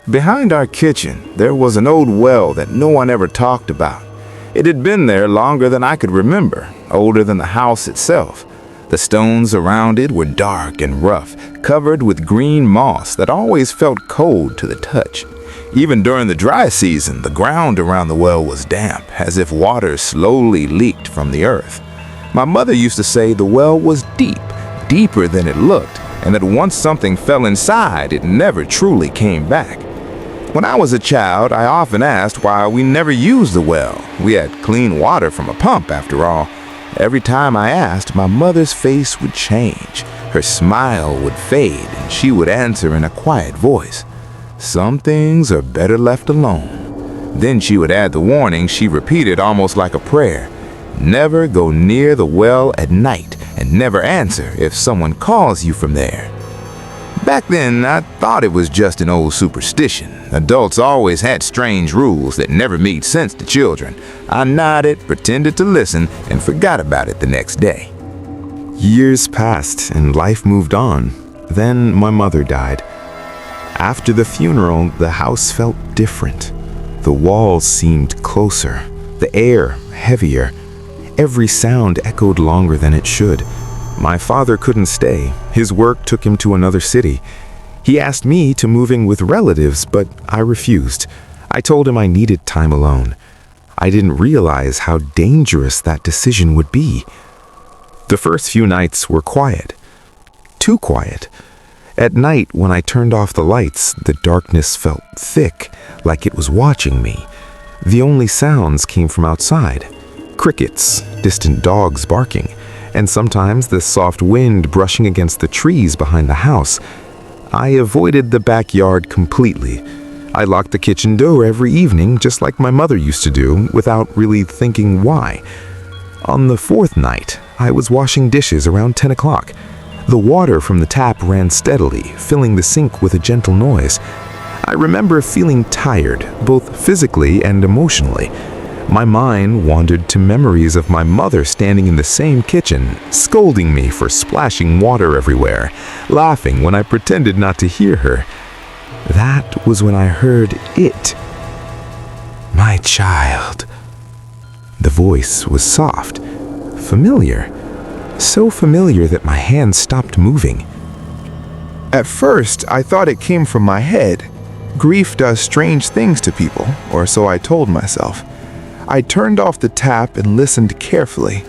Behind our kitchen, there was an old well that no one ever talked about. It had been there longer than I could remember, older than the house itself. The stones around it were dark and rough, covered with green moss that always felt cold to the touch. Even during the dry season, the ground around the well was damp, as if water slowly leaked from the earth. My mother used to say the well was deep, deeper than it looked, and that once something fell inside, it never truly came back. When I was a child, I often asked why we never used the well. We had clean water from a pump, after all. Every time I asked, my mother's face would change. Her smile would fade, and she would answer in a quiet voice, "Some things are better left alone." Then she would add the warning she repeated almost like a prayer. Never go near the well at night, and never answer if someone calls you from there. Back then, I thought it was just an old superstition. Adults always had strange rules that never made sense to children. I nodded, pretended to listen, and forgot about it the next day. Years passed and life moved on. Then my mother died. After the funeral, the house felt different. The walls seemed closer, the air heavier. Every sound echoed longer than it should. My father couldn't stay. His work took him to another city. He asked me to move in with relatives, but I refused. I told him I needed time alone. I didn't realize how dangerous that decision would be. The first few nights were quiet. Too quiet. At night, when I turned off the lights, the darkness felt thick, like it was watching me. The only sounds came from outside. Crickets, distant dogs barking, and sometimes the soft wind brushing against the trees behind the house. I avoided the backyard completely. I locked the kitchen door every evening, just like my mother used to do, without really thinking why. On the fourth night, I was washing dishes around 10 o'clock. The water from the tap ran steadily, filling the sink with a gentle noise. I remember feeling tired, both physically and emotionally. My mind wandered to memories of my mother standing in the same kitchen, scolding me for splashing water everywhere, laughing when I pretended not to hear her. That was when I heard it. "My child." The voice was soft, familiar, so familiar that my hands stopped moving. At first, I thought it came from my head. Grief does strange things to people, or so I told myself. I turned off the tap and listened carefully.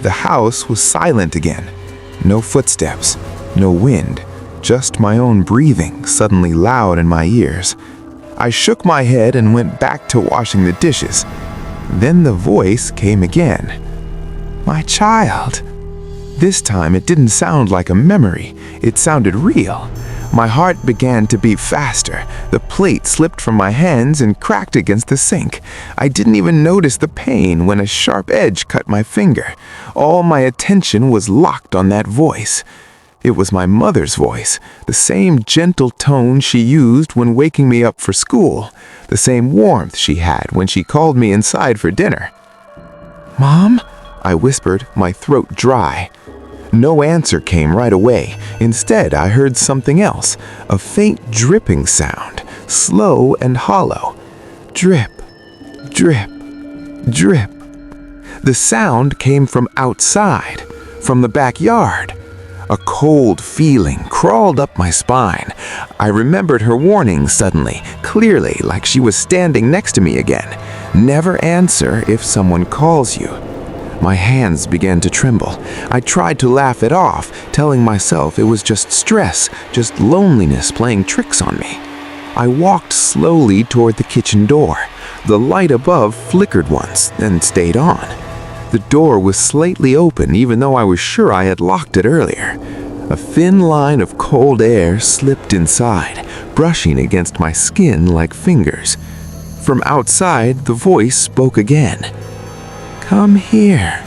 The house was silent again. No footsteps, no wind, just my own breathing suddenly loud in my ears. I shook my head and went back to washing the dishes. Then the voice came again. "My child." This time it didn't sound like a memory. It sounded real. My heart began to beat faster. The plate slipped from my hands and cracked against the sink. I didn't even notice the pain when a sharp edge cut my finger. All my attention was locked on that voice. It was my mother's voice, the same gentle tone she used when waking me up for school, the same warmth she had when she called me inside for dinner. "Mom?" I whispered, my throat dry. No answer came right away. Instead, I heard something else, a faint dripping sound, slow and hollow. Drip, drip, drip. The sound came from outside, from the backyard. A cold feeling crawled up my spine. I remembered her warning suddenly, clearly, like she was standing next to me again. Never answer if someone calls you. My hands began to tremble. I tried to laugh it off, telling myself it was just stress, just loneliness playing tricks on me. I walked slowly toward the kitchen door. The light above flickered once, then stayed on. The door was slightly open, even though I was sure I had locked it earlier. A thin line of cold air slipped inside, brushing against my skin like fingers. From outside, the voice spoke again. "Come here."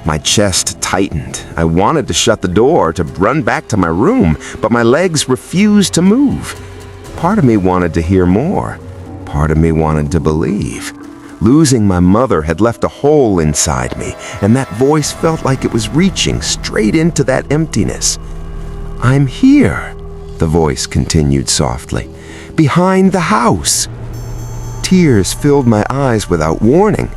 My chest tightened. I wanted to shut the door, to run back to my room, but my legs refused to move. Part of me wanted to hear more. Part of me wanted to believe. Losing my mother had left a hole inside me, and that voice felt like it was reaching straight into that emptiness. "I'm here," the voice continued softly. behind the house. Tears filled my eyes without warning.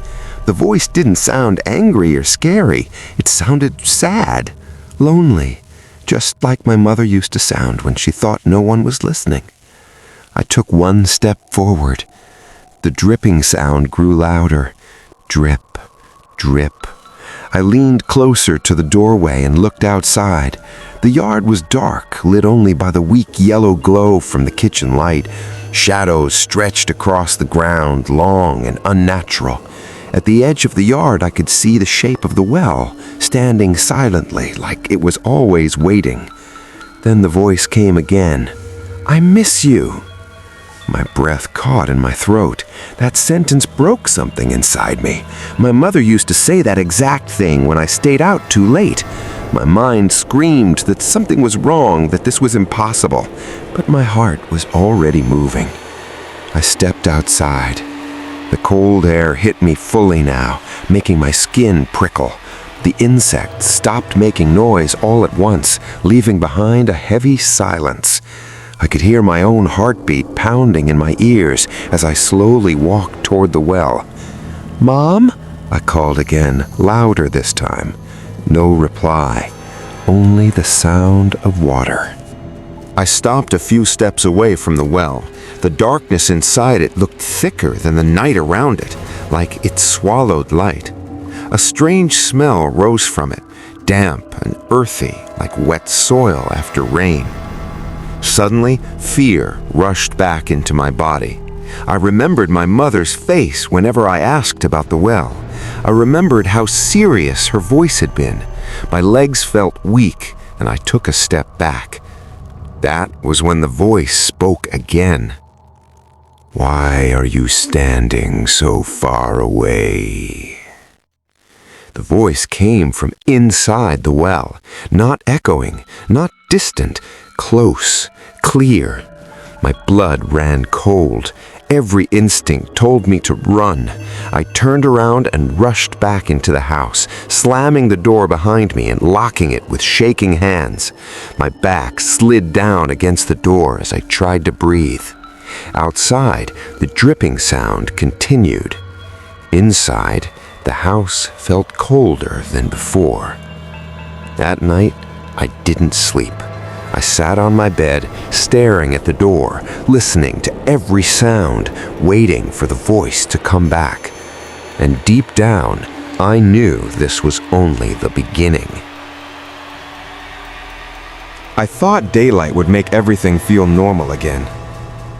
The voice didn't sound angry or scary. It sounded sad, lonely, just like my mother used to sound when she thought no one was listening. I took one step forward. The dripping sound grew louder. Drip, drip. I leaned closer to the doorway and looked outside. The yard was dark, lit only by the weak yellow glow from the kitchen light. Shadows stretched across the ground, long and unnatural. At the edge of the yard, I could see the shape of the well, standing silently, like it was always waiting. Then the voice came again. "I miss you." My breath caught in my throat. That sentence broke something inside me. My mother used to say that exact thing when I stayed out too late. My mind screamed that something was wrong, that this was impossible. But my heart was already moving. I stepped outside. The cold air hit me fully now, making my skin prickle. The insects stopped making noise all at once, leaving behind a heavy silence. I could hear my own heartbeat pounding in my ears as I slowly walked toward the well. "Mom?" I called again, louder this time. No reply, only the sound of water. I stopped a few steps away from the well. The darkness inside it looked thicker than the night around it, like it swallowed light. A strange smell rose from it, damp and earthy, like wet soil after rain. Suddenly, fear rushed back into my body. I remembered my mother's face whenever I asked about the well. I remembered how serious her voice had been. My legs felt weak, and I took a step back. That was when the voice spoke again. "Why are you standing so far away?" The voice came from inside the well, not echoing, not distant, close, clear. My blood ran cold. Every instinct told me to run. I turned around and rushed back into the house, slamming the door behind me and locking it with shaking hands. My back slid down against the door as I tried to breathe. Outside, the dripping sound continued. Inside, the house felt colder than before. That night, I didn't sleep. I sat on my bed, staring at the door, listening to every sound, waiting for the voice to come back. And deep down, I knew this was only the beginning. I thought daylight would make everything feel normal again.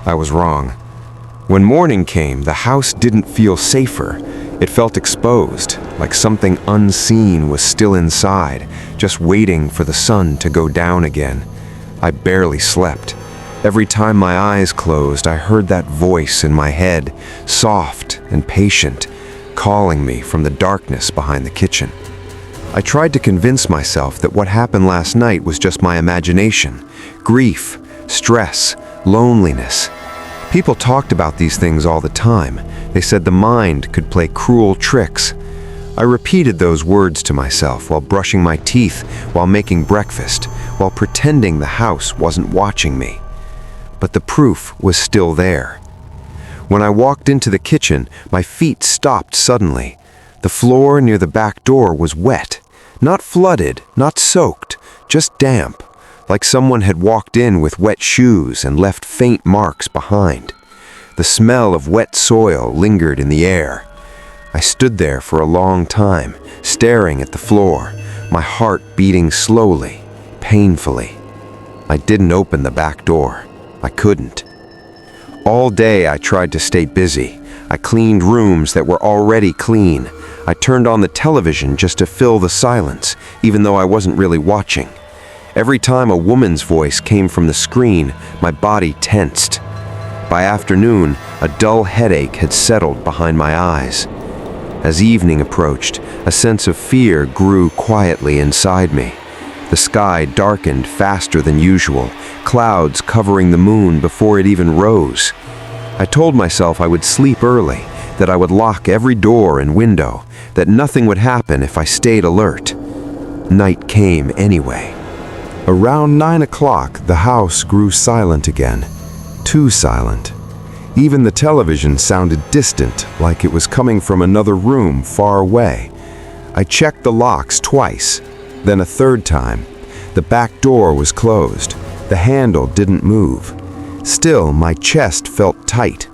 I was wrong. When morning came, the house didn't feel safer. It felt exposed, like something unseen was still inside, just waiting for the sun to go down again. I barely slept. Every time my eyes closed, I heard that voice in my head, soft and patient, calling me from the darkness behind the kitchen. I tried to convince myself that what happened last night was just my imagination. Grief, stress, loneliness. People talked about these things all the time. They said the mind could play cruel tricks. I repeated those words to myself while brushing my teeth, while making breakfast, while pretending the house wasn't watching me. But the proof was still there. When I walked into the kitchen, my feet stopped suddenly. The floor near the back door was wet. Not flooded, not soaked, just damp, like someone had walked in with wet shoes and left faint marks behind. The smell of wet soil lingered in the air. I stood there for a long time, staring at the floor, my heart beating slowly, painfully. I didn't open the back door. I couldn't. All day I tried to stay busy. I cleaned rooms that were already clean. I turned on the television just to fill the silence, even though I wasn't really watching. Every time a woman's voice came from the screen, my body tensed. By afternoon, a dull headache had settled behind my eyes. As evening approached, a sense of fear grew quietly inside me. The sky darkened faster than usual, clouds covering the moon before it even rose. I told myself I would sleep early, that I would lock every door and window, that nothing would happen if I stayed alert. Night came anyway. Around 9 o'clock, the house grew silent again. too silent. Even the television sounded distant, like it was coming from another room far away. I checked the locks twice, then a third time. The back door was closed. The handle didn't move. Still, my chest felt tight.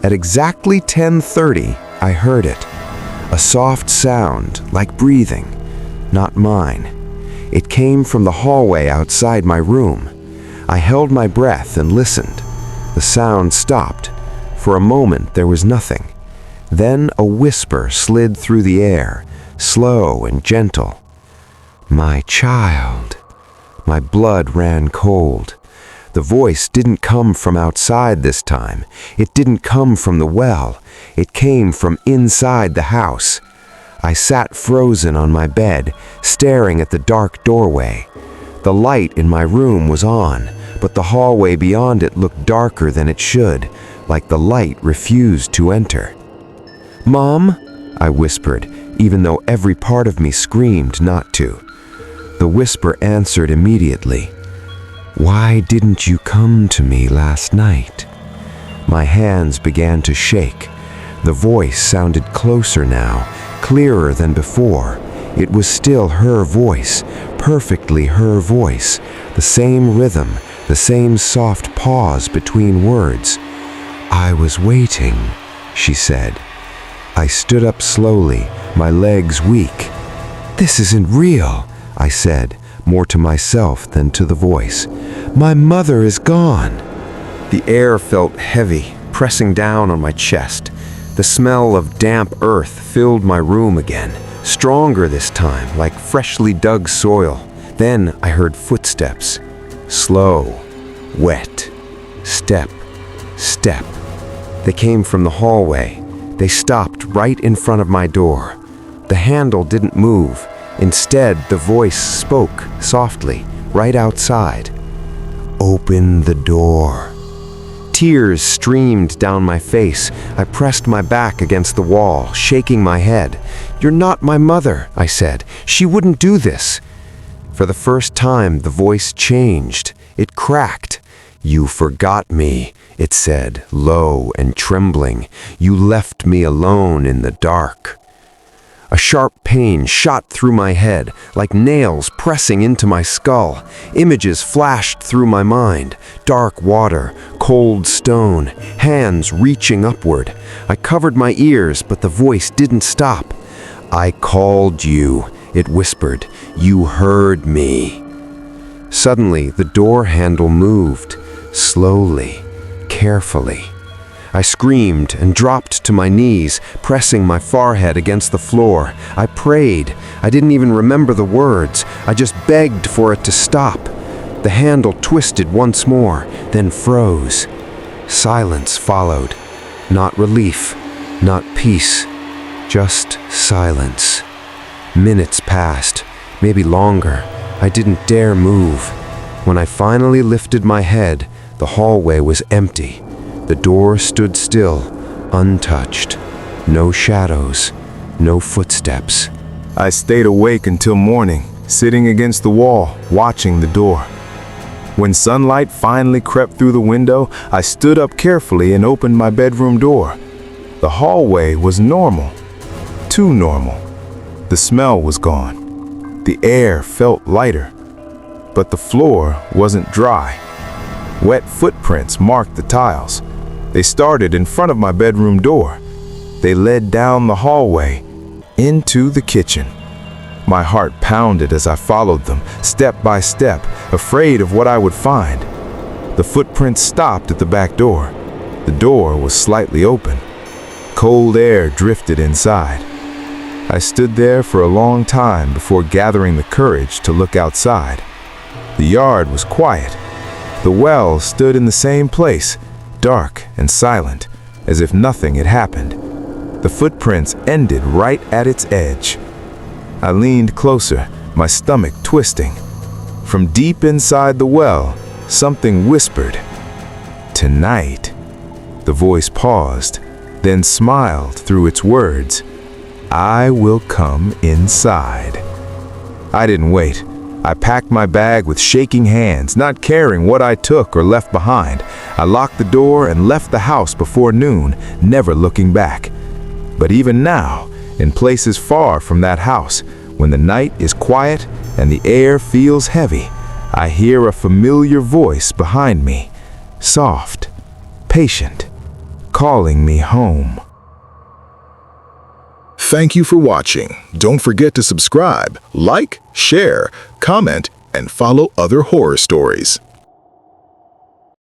At exactly 10:30, I heard it. A soft sound, like breathing, not mine. It came from the hallway outside my room. I held my breath and listened. The sound stopped. For a moment, there was nothing. Then a whisper slid through the air, slow and gentle. "My child." My blood ran cold. The voice didn't come from outside this time. It didn't come from the well. It came from inside the house. I sat frozen on my bed, staring at the dark doorway. The light in my room was on, but the hallway beyond it looked darker than it should, like the light refused to enter. "Mom?" I whispered, even though every part of me screamed not to. The whisper answered immediately. "Why didn't you come to me last night?" My hands began to shake. The voice sounded closer now, clearer than before. It was still her voice, perfectly her voice, the same rhythm, the same soft pause between words. "I was waiting," she said. I stood up slowly, my legs weak. "This isn't real," I said, more to myself than to the voice. "My mother is gone." The air felt heavy, pressing down on my chest. The smell of damp earth filled my room again, stronger this time, like freshly dug soil. Then I heard footsteps. Slow, wet, step, step. They came from the hallway. They stopped right in front of my door. The handle didn't move. Instead, the voice spoke softly, right outside. "Open the door." Tears streamed down my face. I pressed my back against the wall, shaking my head. "You're not my mother," I said. "She wouldn't do this." For the first time, the voice changed. It cracked. "You forgot me," it said, low and trembling. "You left me alone in the dark." A sharp pain shot through my head, like nails pressing into my skull. Images flashed through my mind. Dark water, cold stone, hands reaching upward. I covered my ears, but the voice didn't stop. "I called you," it whispered. "You heard me." Suddenly, the door handle moved, slowly, carefully. I screamed and dropped to my knees, pressing my forehead against the floor. I prayed. I didn't even remember the words. I just begged for it to stop. The handle twisted once more, then froze. Silence followed. Not relief, not peace, just silence. Minutes passed, maybe longer. I didn't dare move. When I finally lifted my head, the hallway was empty. The door stood still, untouched. No shadows, no footsteps. I stayed awake until morning, sitting against the wall, watching the door. When sunlight finally crept through the window, I stood up carefully and opened my bedroom door. The hallway was normal, too normal. The smell was gone. The air felt lighter, but the floor wasn't dry. Wet footprints marked the tiles. They started in front of my bedroom door. They led down the hallway into the kitchen. My heart pounded as I followed them, step by step, afraid of what I would find. The footprints stopped at the back door. The door was slightly open. Cold air drifted inside. I stood there for a long time before gathering the courage to look outside. The yard was quiet. The well stood in the same place, dark and silent, as if nothing had happened. The footprints ended right at its edge. I leaned closer, my stomach twisting. From deep inside the well, something whispered, "Tonight." The voice paused, then smiled through its words, "I will come inside." I didn't wait. I packed my bag with shaking hands, not caring what I took or left behind. I locked the door and left the house before noon, never looking back. But even now, in places far from that house, when the night is quiet and the air feels heavy, I hear a familiar voice behind me, soft, patient, calling me home. Thank you for watching. Don't forget to subscribe, like, share, comment, and follow other horror stories.